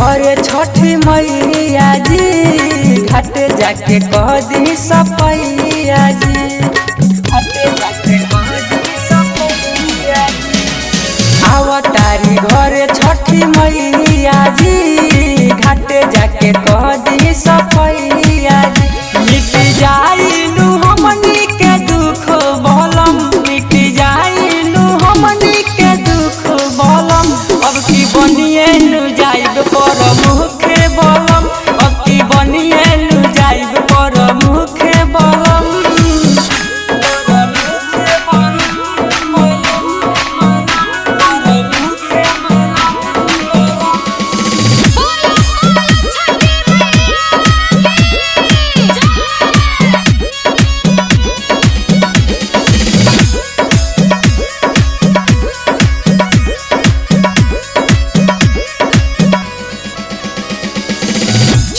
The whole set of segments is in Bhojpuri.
घरे छठी मैया जी, घाट जाके कह दी सपैया जी, घाट जाके कह दी सपैया जी। आवतारी घरे छठी मैया जी, घाट जाके कह दी सपैया जी। मिट जाइनु हमनी के दुख बलम, मिट जाइनु हमनी के दुख बलम। अब की बनिए नु जाइब पर मुखे बलम, अब की बनिए नु जाइब पर मुखे बलम।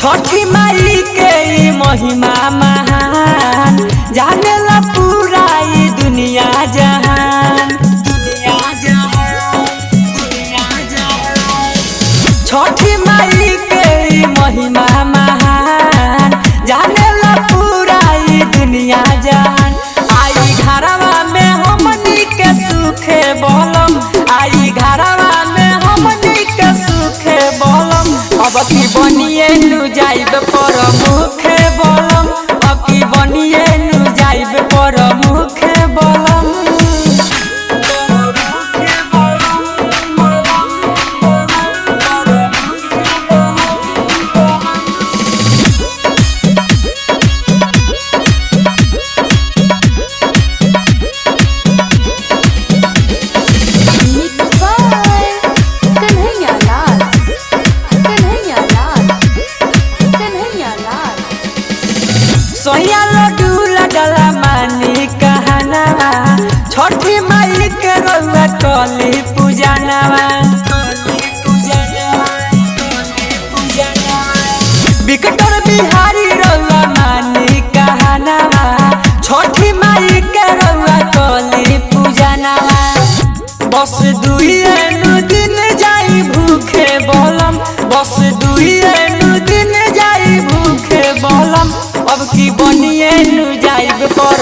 छठी माई के महिमा महान, जानेला पूरा ई दुनिया जहान, दुनिया जहान, दुनिया जहान। छठी माई के महिमा महान, जानेला पूरा ई दुनिया जहान। आई घरवा में हमनी के सुखे बलम, आई घरवा में हमनी के सुखे बलम। अब की बनिए नु जाइब पर मुखे बलम, अब की बनिए नु जाइब पर मुखे बलम। सोया लड्डू लगला मानी कहनावा, छठी माई के रउआ कली पूजनवा, विकटर बिहारी रउआ मानी कहनावा, छठी माई के रउआ कली पूजनवा। बस दुइए नु दिन जाई भूखे बलम, बस दुइए नु दिन जाई भूखे बलम। अब की बनिए नु जाइब पर